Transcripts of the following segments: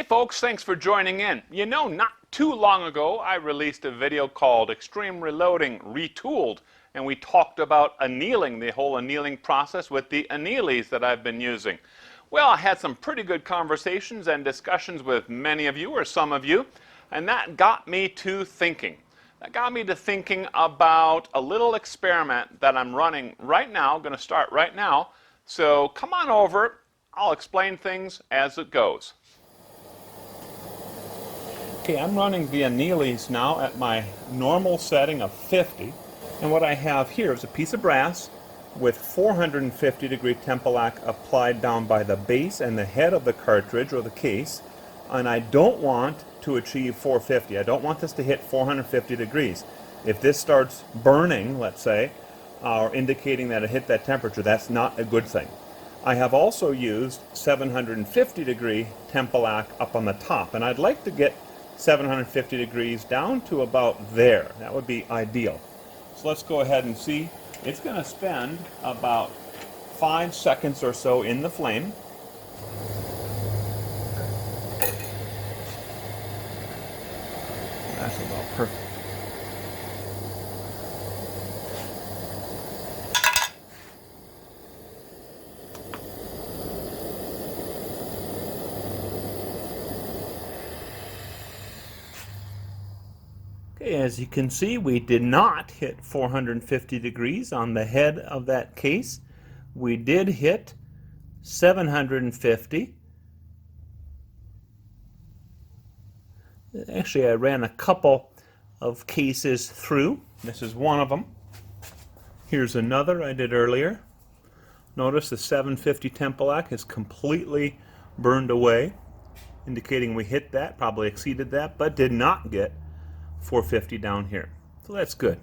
folks, thanks for joining in. You know, not too long ago I released a video called Extreme Reloading Retooled, and we talked about annealing, the whole annealing process with the Annealeez that I've been using. Well, I had some pretty good conversations and discussions with many of you, or some of you, and that got me to thinking. That got me to thinking about a little experiment that I'm running right now, going to start right now. So come on over, I'll explain things as it goes. Okay, I'm running the Annealeez now at my normal setting of 50, and what I have here is a piece of brass with 450 degree temperature applied down by the base and the head of the cartridge or the case, and I don't want to achieve 450. I don't want this to hit 450 degrees. If this starts burning, let's say, or indicating that it hit that temperature, that's not a good thing. I have also used 750 degree temperature up on the top, and I'd like to get 750 degrees down to about there. That would be ideal. So let's go ahead and see. It's going to spend about 5 seconds or so in the flame. That's about perfect. Okay, as you can see, we did not hit 450 degrees on the head of that case. We did hit 750. Actually, I ran a couple of cases through. This is one of them. Here's another I did earlier. Notice the 750 temperature is completely burned away, indicating we hit that, probably exceeded that, but did not get 450 down here. So that's good.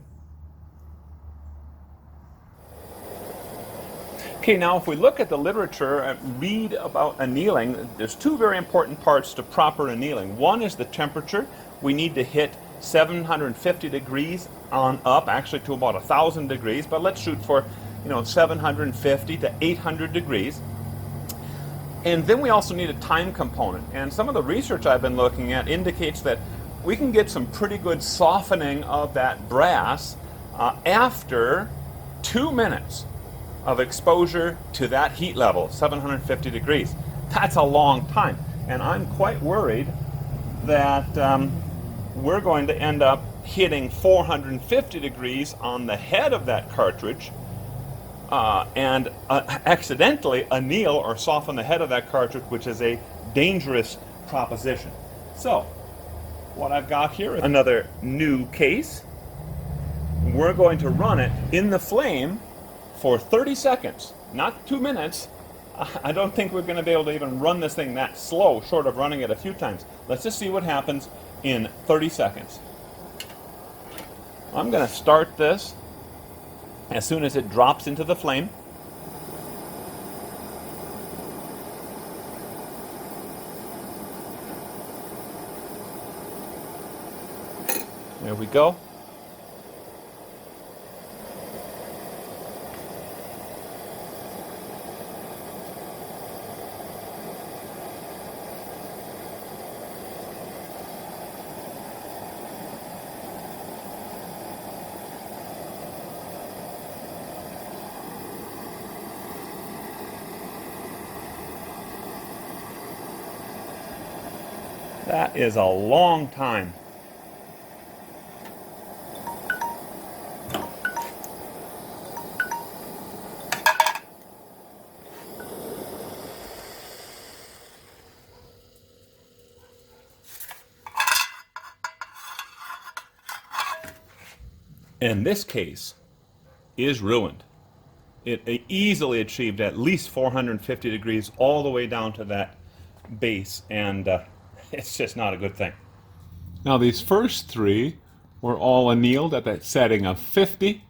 Okay, now if we look at the literature and read about annealing, there's two very important parts to proper annealing. One is the temperature. We need to hit 750 degrees on up, actually to about 1,000 degrees, but let's shoot for 750 to 800 degrees. And then we also need a time component. And some of the research I've been looking at indicates that we can get some pretty good softening of that brass after 2 minutes of exposure to that heat level, 750 degrees. That's a long time, and I'm quite worried that we're going to end up hitting 450 degrees on the head of that cartridge and accidentally anneal or soften the head of that cartridge, which is a dangerous proposition. So what I've got here is another new case. We're going to run it in the flame for 30 seconds, not 2 minutes. I don't think we're going to be able to even run this thing that slow, short of running it a few times. Let's just see what happens in 30 seconds. I'm going to start this as soon as it drops into the flame. There we go. That is a long time. And this case is ruined. It easily achieved at least 450 degrees all the way down to that base, and it's just not a good thing. Now these first three were all annealed at that setting of 50.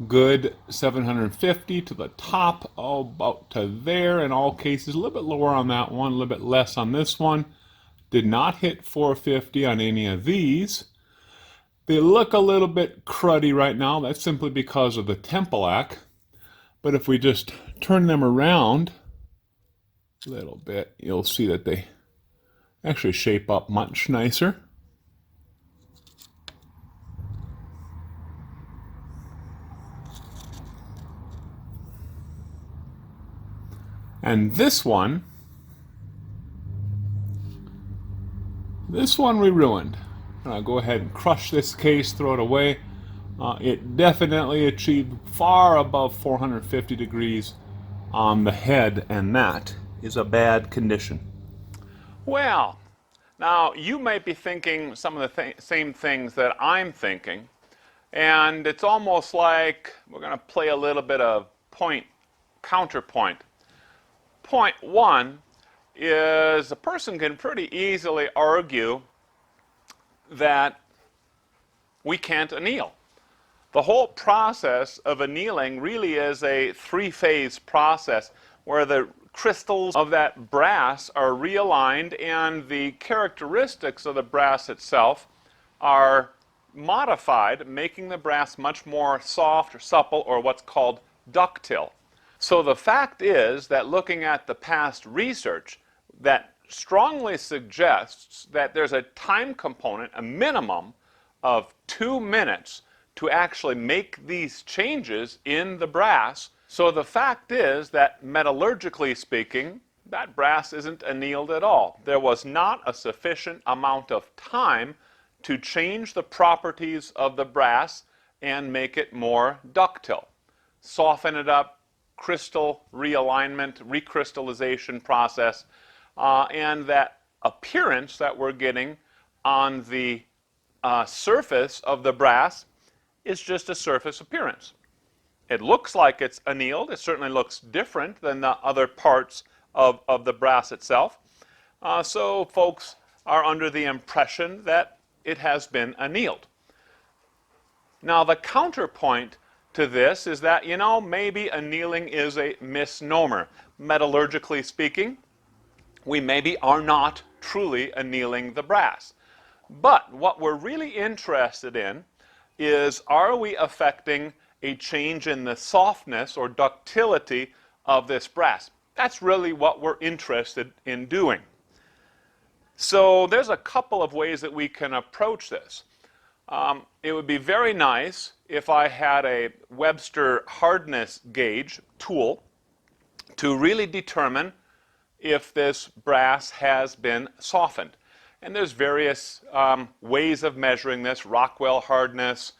Good 750 to the top, about to there in all cases. A little bit lower on that one, a little bit less on this one. Did not hit 450 on any of these. They look a little bit cruddy right now. That's simply because of the temperature. But if we just turn them around a little bit, you'll see that they actually shape up much nicer. And this one we ruined. I'll go ahead and crush this case, throw it away. It definitely achieved far above 450 degrees on the head, and that is a bad condition. Well, now you might be thinking some of the same things that I'm thinking, and it's almost like we're going to play a little bit of counterpoint. Point one is a person can pretty easily argue that we can't anneal. The whole process of annealing really is a three-phase process where the crystals of that brass are realigned and the characteristics of the brass itself are modified, making the brass much more soft or supple, or what's called ductile. So the fact is that looking at the past research, that strongly suggests that there's a time component, a minimum of 2 minutes, to actually make these changes in the brass. So the fact is that metallurgically speaking, that brass isn't annealed at all. There was not a sufficient amount of time to change the properties of the brass and make it more ductile. Soften it up, crystal realignment, recrystallization process, and that appearance that we're getting on the surface of the brass is just a surface appearance. It looks like it's annealed. It certainly looks different than the other parts of the brass itself. So folks are under the impression that it has been annealed. Now the counterpoint to this is that, maybe annealing is a misnomer. Metallurgically speaking, we maybe are not truly annealing the brass. But what we're really interested in is, are we affecting a change in the softness or ductility of this brass? That's really what we're interested in doing. So there's a couple of ways that we can approach this. It would be very nice if I had a Webster hardness gauge tool to really determine if this brass has been softened. And there's various ways of measuring this: Rockwell hardness,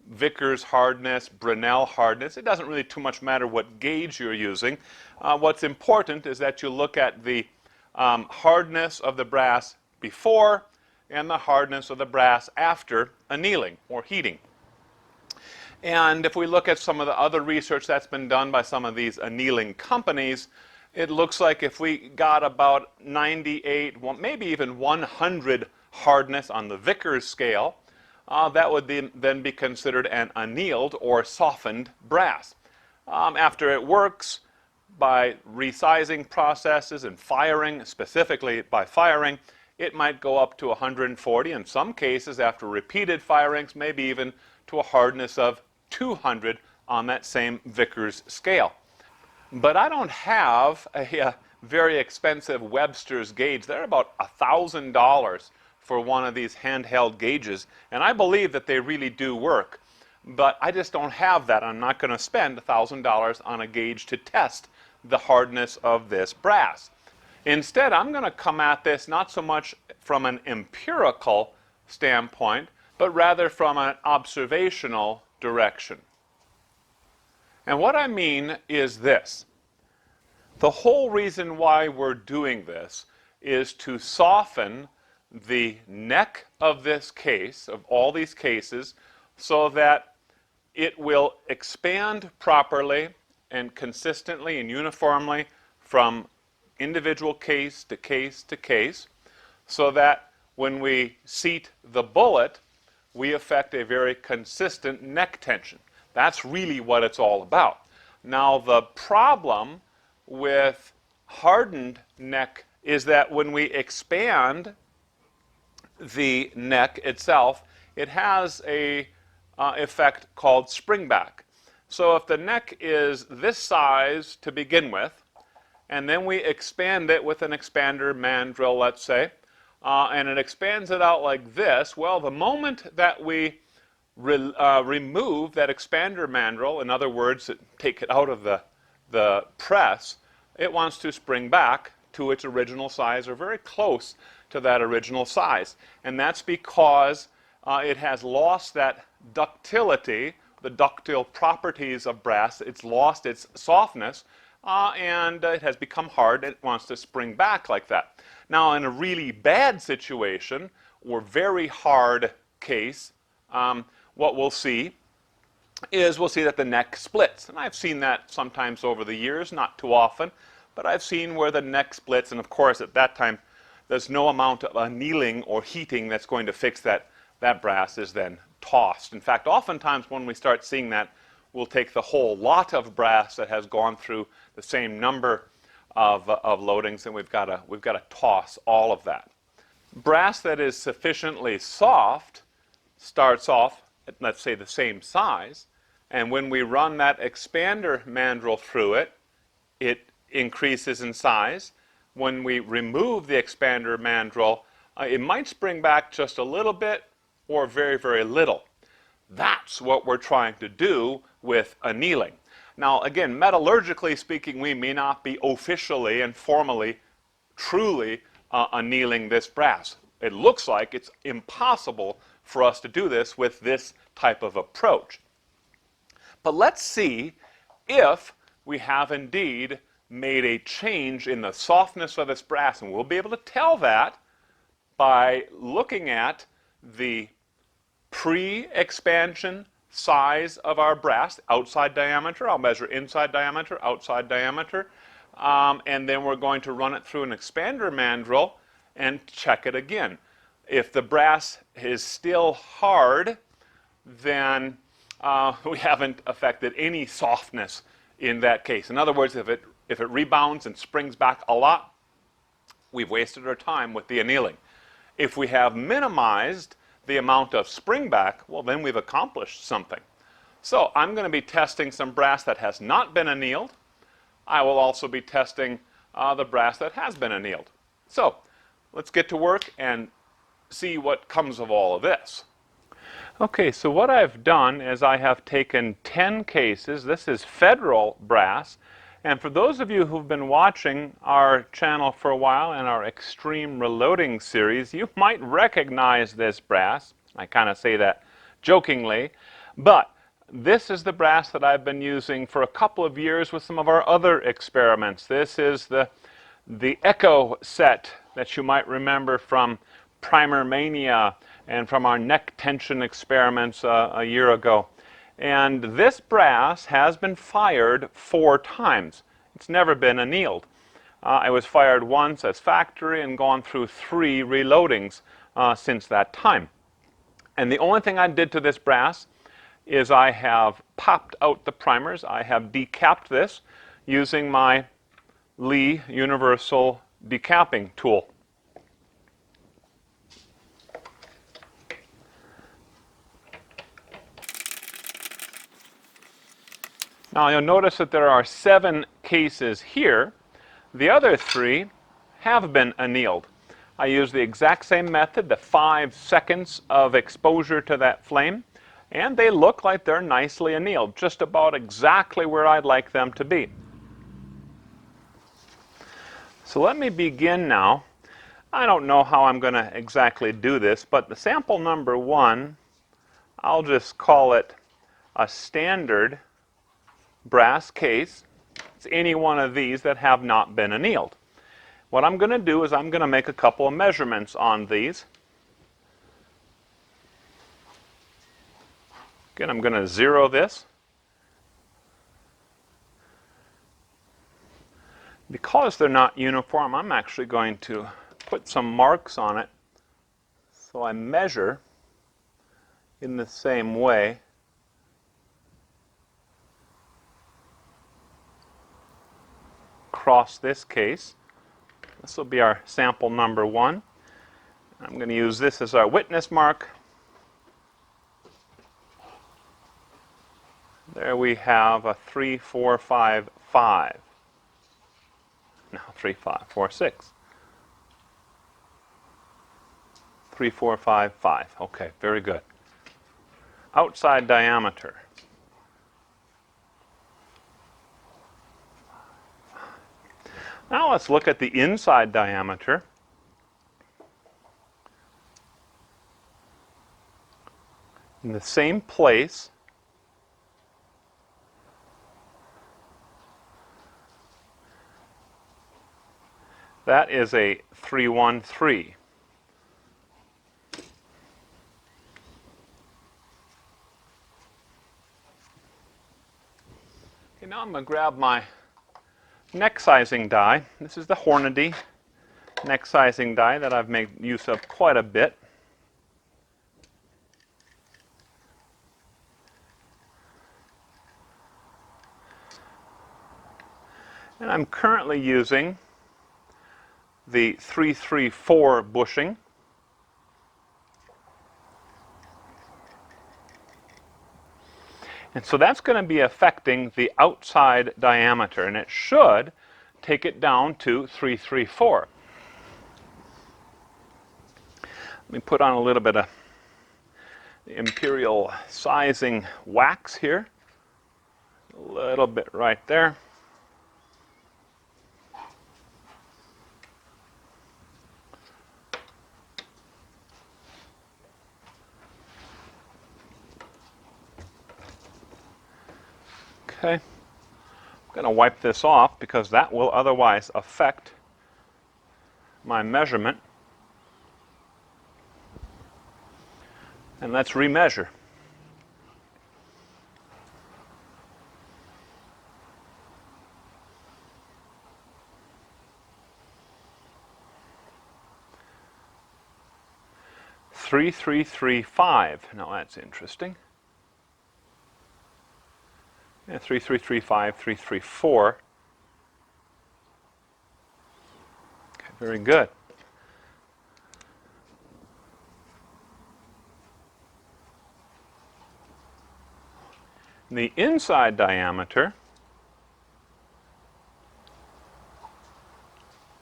Vickers hardness, Brunel hardness. It doesn't really too much matter what gauge you're using. What's important is that you look at the hardness of the brass before and the hardness of the brass after annealing or heating. And if we look at some of the other research that's been done by some of these annealing companies, it looks like if we got about 98, maybe even 100 hardness on the Vickers scale, that would then be considered an annealed or softened brass. After it works by resizing processes and firing, specifically by firing, it might go up to 140. In some cases, after repeated firings, maybe even to a hardness of 200 on that same Vickers scale. But I don't have a very expensive Webster's gauge. They're about $1,000 for one of these handheld gauges, and I believe that they really do work. But I just don't have that. I'm not going to spend $1,000 on a gauge to test the hardness of this brass. Instead, I'm going to come at this not so much from an empirical standpoint, but rather from an observational direction. And what I mean is this. The whole reason why we're doing this is to soften the neck of this case, of all these cases, so that it will expand properly and consistently and uniformly from individual case to case to case, so that when we seat the bullet, we affect a very consistent neck tension. That's really what it's all about. Now, the problem with hardened neck is that when we expand the neck itself, it has a effect called springback. So if the neck is this size to begin with, and then we expand it with an expander mandrel, let's say, and it expands it out like this. Well, the moment that we remove that expander mandrel, in other words, take it out of the press, it wants to spring back to its original size or very close to that original size. And that's because it has lost that ductility, the ductile properties of brass. It's lost its softness, and it has become hard. It wants to spring back like that. Now, in a really bad situation or very hard case, what we'll see is we'll see that the neck splits. And I've seen that sometimes over the years, not too often, but I've seen where the neck splits, and of course at that time there's no amount of annealing or heating that's going to fix that. That brass is then tossed. In fact, oftentimes when we start seeing that, we'll take the whole lot of brass that has gone through the same number of loadings, and we've got to toss all of that. Brass that is sufficiently soft starts off at, let's say, the same size, and when we run that expander mandrel through it, it increases in size. When we remove the expander mandrel, it might spring back just a little bit or very, very little. That's what we're trying to do with annealing. Now, again, metallurgically speaking, we may not be officially and formally, truly annealing this brass. It looks like it's impossible for us to do this with this type of approach. But let's see if we have indeed made a change in the softness of this brass, and we'll be able to tell that by looking at the pre-expansion size of our brass, outside diameter. I'll measure inside diameter, outside diameter, and then we're going to run it through an expander mandrel and check it again. If the brass is still hard, then we haven't affected any softness in that case. In other words, if it rebounds and springs back a lot, we've wasted our time with the annealing. If we have minimized the amount of spring back, well, then we've accomplished something. So I'm going to be testing some brass that has not been annealed. I will also be testing the brass that has been annealed. So let's get to work and see what comes of all of this. Okay, so what I've done is I have taken 10 cases. This is federal brass. And for those of you who've been watching our channel for a while and our extreme reloading series, you might recognize this brass. I kind of say that jokingly, but this is the brass that I've been using for a couple of years with some of our other experiments. This is the Echo set that you might remember from Primer Mania and from our neck tension experiments a year ago. And this brass has been fired 4 times. It's never been annealed. It was fired once as factory and gone through 3 reloadings since that time. And the only thing I did to this brass is I have popped out the primers. I have decapped this using my Lee universal decapping tool. Now you'll notice that there are 7 cases here. The other 3 have been annealed. I use the exact same method, the 5 seconds of exposure to that flame, and they look like they're nicely annealed, just about exactly where I'd like them to be. So let me begin now. I don't know how I'm going to exactly do this, but the sample number 1, I'll just call it a standard brass case. It's any one of these that have not been annealed. What I'm going to do is I'm going to make a couple of measurements on these. Again, I'm going to zero this. Because they're not uniform, I'm actually going to put some marks on it so I measure in the same way. Across this case. This will be our sample number 1. I'm going to use this as our witness mark. There we have a 3, 4, 5, 5. Now 3, 5, 4, 6. 3, 4, 5, 5. Okay, very good. Outside diameter. Now let's look at the inside diameter. In the same place. That is a 313. Okay, now I'm going to grab my neck sizing die. This is the Hornady neck sizing die that I've made use of quite a bit. And I'm currently using the 334 bushing. And so that's going to be affecting the outside diameter, and it should take it down to 334. Let me put on a little bit of the imperial sizing wax here. A little bit right there. Okay, I'm going to wipe this off because that will otherwise affect my measurement. And let's remeasure. Three, 3, 3, 5. Now that's interesting. Yeah, 3, 3, 3, 5, 3, 3, 4. Okay, very good. The inside diameter,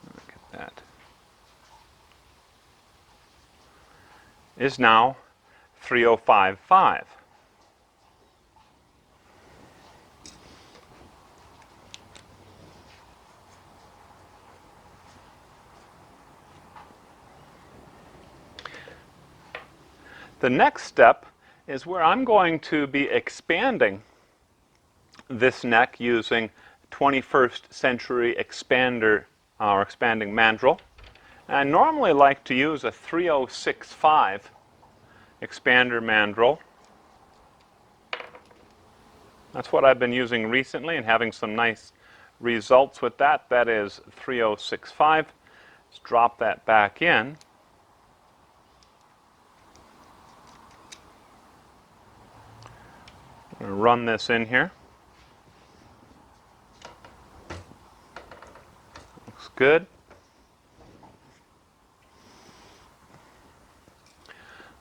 look at that, is now 3055. The next step is where I'm going to be expanding this neck using 21st century expander or expanding mandrel. And I normally like to use a 3065 expander mandrel. That's what I've been using recently and having some nice results with that. That is 3065. Let's drop that back in. I'm going to run this in here. Looks good.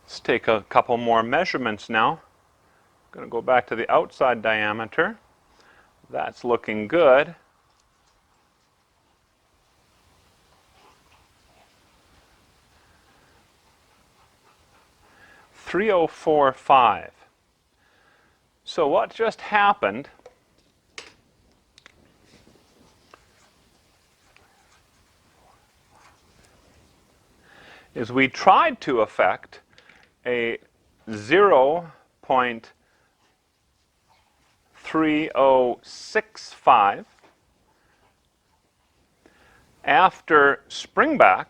Let's take a couple more measurements now. I'm going to go back to the outside diameter. That's looking good. .304.5. So what just happened is we tried to affect a 0.3065 after springback.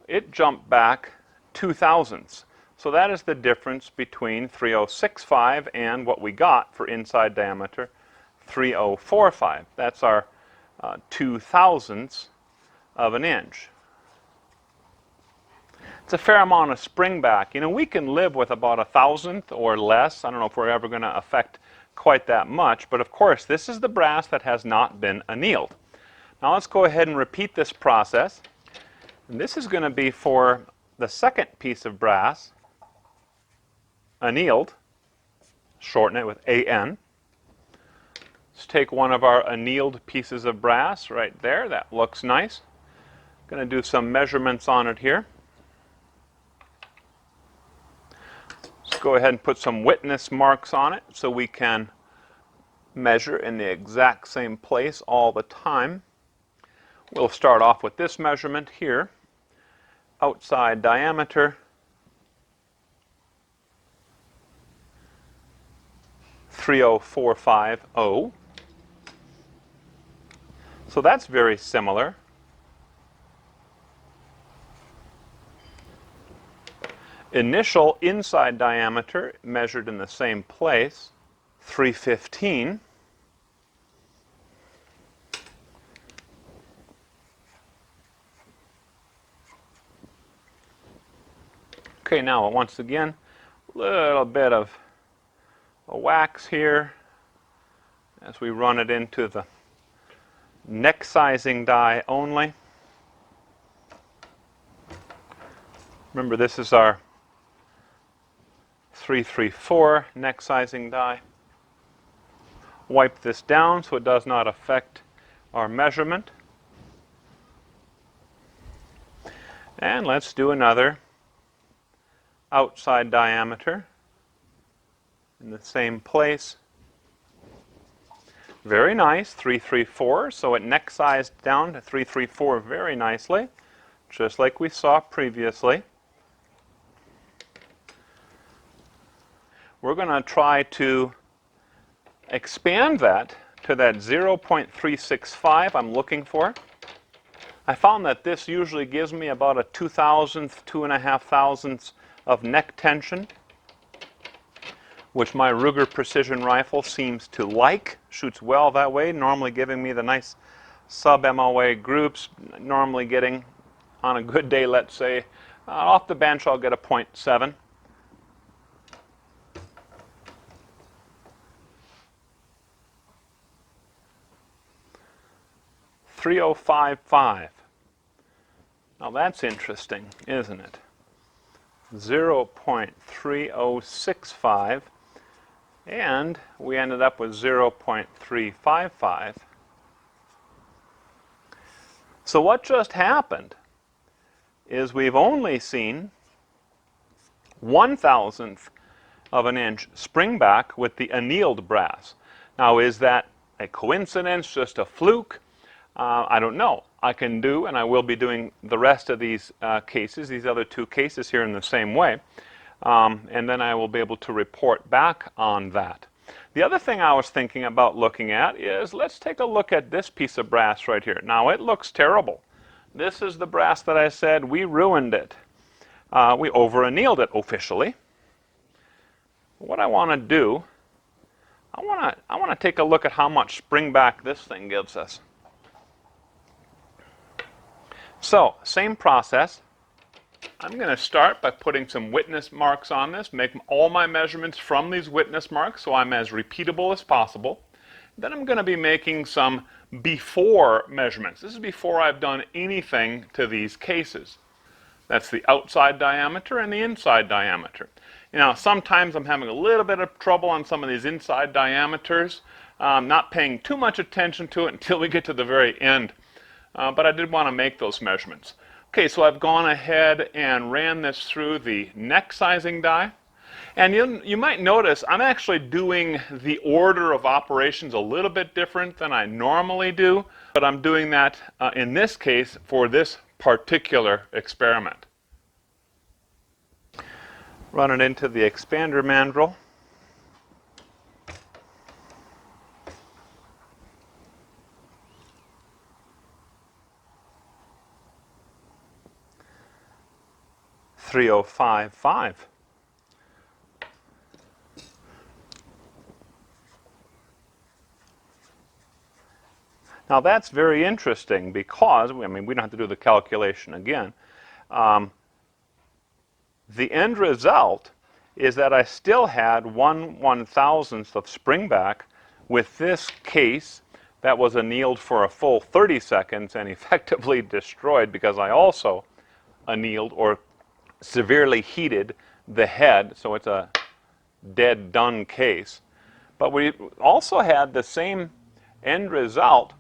It jumped back 2 thousandths. So that is the difference between 3065 and what we got for inside diameter 3045. That's our 2 thousandths of an inch. It's a fair amount of springback. You know, we can live with about 1,000th or less. I don't know if we're ever going to affect quite that much, but of course this is the brass that has not been annealed. Now let's go ahead and repeat this process. And this is going to be for the second piece of brass, annealed. Shorten it with AN. Let's take one of our annealed pieces of brass right there. That looks nice. Going to do some measurements on it here. go ahead and put some witness marks on it so we can measure in the exact same place all the time. We'll start off with this measurement here. Outside diameter, 30450. So that's very similar. Initial inside diameter measured in the same place, 315. Okay, now once again, a little bit of a wax here as we run it into the neck sizing die only. Remember, this is our 334 neck sizing die. Wipe this down so it does not affect our measurement. And let's do another outside diameter in the same place. Very nice, 334, so it neck sized down to 334 very nicely, just like we saw previously. We're going to try to expand that to that 0.365 I'm looking for. I found that this usually gives me about a 2,000th, 2.5 thousandths of neck tension, which my Ruger precision rifle seems to like. Shoots well that way, normally giving me the nice sub-MOA groups, normally getting, on a good day, let's say, off the bench I'll get a 0.7. .305.5. Now that's interesting, isn't it? 0.3065, and we ended up with 0.355. So what just happened is we've only seen 1/1000th of an inch spring back with the annealed brass. Now, is that a coincidence, just a fluke? I don't know. I can do, and I will be doing the rest of these cases, these other two cases here in the same way, and then I will be able to report back on that. The other thing I was thinking about looking at is, let's take a look at this piece of brass right here. Now, it looks terrible. This is the brass that I said we ruined it. We over-annealed it officially. What I want to do, I want to take a look at how much spring back this thing gives us. So, same process. I'm going to start by putting some witness marks on this, make all my measurements from these witness marks so I'm as repeatable as possible. Then I'm going to be making some before measurements. This is before I've done anything to these cases. That's the outside diameter and the inside diameter. Now, sometimes I'm having a little bit of trouble on some of these inside diameters, not paying too much attention to it until we get to the very end. But I did want to make those measurements. Okay, so I've gone ahead and ran this through the neck sizing die. And you might notice I'm actually doing the order of operations a little bit different than I normally do, but I'm doing that in this case for this particular experiment. Run it into the expander mandrel. .3055. Now that's very interesting because, I mean, we don't have to do the calculation again. The end result is that I still had 1/1000th of spring back with this case that was annealed for a full 30 seconds and effectively destroyed because I also annealed or severely heated the head, so it's a dead done case. But we also had the same end result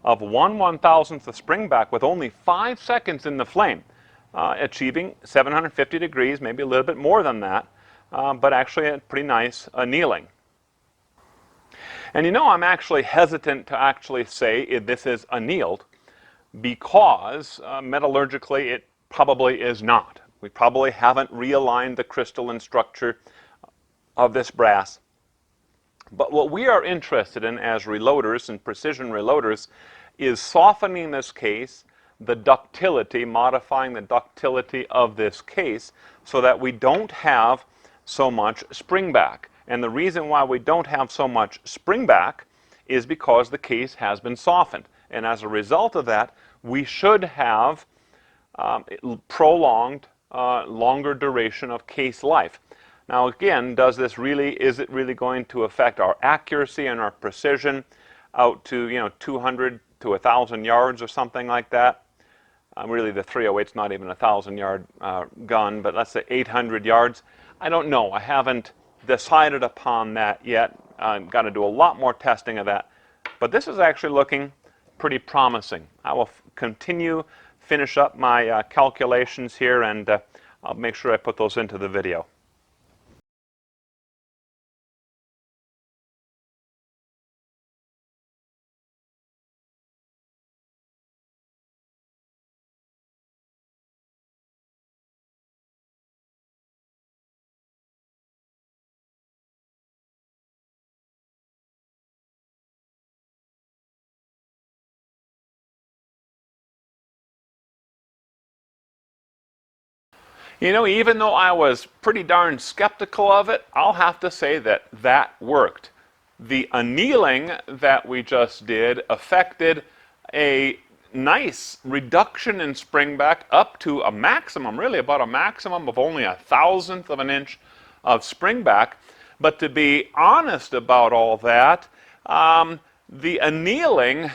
of 1/1000th of spring back with only 5 seconds in the flame, achieving 750 degrees, maybe a little bit more than that. but actually a pretty nice annealing. And you know, I'm actually hesitant to actually say if this is annealed because metallurgically it probably is not. We probably haven't realigned the crystalline structure of this brass. But what we are interested in as reloaders and precision reloaders is softening this case, the ductility, modifying the ductility of this case so that we don't have so much springback. And the reason why we don't have so much springback is because the case has been softened. And as a result of that, we should have prolonged, longer duration of case life. Now again, is it really going to affect our accuracy and our precision out to 200 to 1,000 yards or something like that? Really the 308's not even a 1,000-yard gun, but let's say 800 yards. I don't know. I haven't decided upon that yet. I've got to do a lot more testing of that. But this is actually looking pretty promising. I will finish up my calculations here, and I'll make sure I put those into the video. You know, even though I was pretty darn skeptical of it, I'll have to say that that worked. The annealing that we just did affected a nice reduction in springback up to a maximum, really about a maximum of only 1,000th of an inch of springback. But to be honest about all that, the annealing,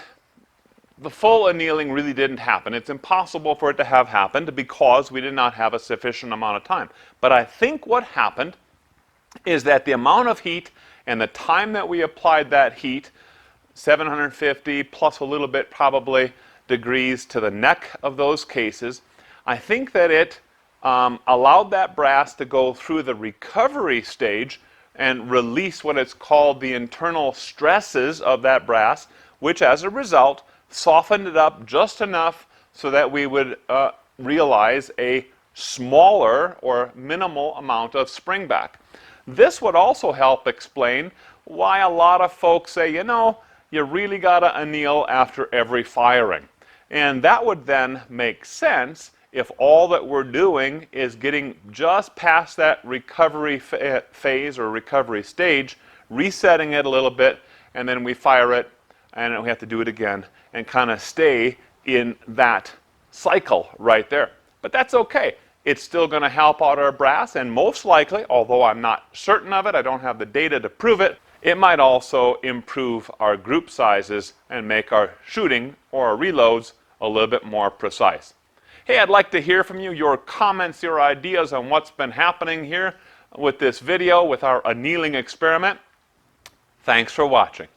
the full annealing really didn't happen. It's impossible for it to have happened because we did not have a sufficient amount of time. But I think what happened is that the amount of heat and the time that we applied that heat, 750 plus a little bit probably degrees to the neck of those cases, I think that it allowed that brass to go through the recovery stage and release what is called the internal stresses of that brass, which as a result softened it up just enough so that we would realize a smaller or minimal amount of springback. This would also help explain why a lot of folks say, you know, you really got to anneal after every firing. And that would then make sense if all that we're doing is getting just past that recovery phase or recovery stage, resetting it a little bit, and then we fire it, and we have to do it again and kind of stay in that cycle right there. But that's okay. It's still going to help out our brass, and most likely, although I'm not certain of it, I don't have the data to prove it, it might also improve our group sizes and make our shooting or our reloads a little bit more precise. Hey, I'd like to hear from you, your comments, your ideas on what's been happening here with this video, with our annealing experiment. Thanks for watching.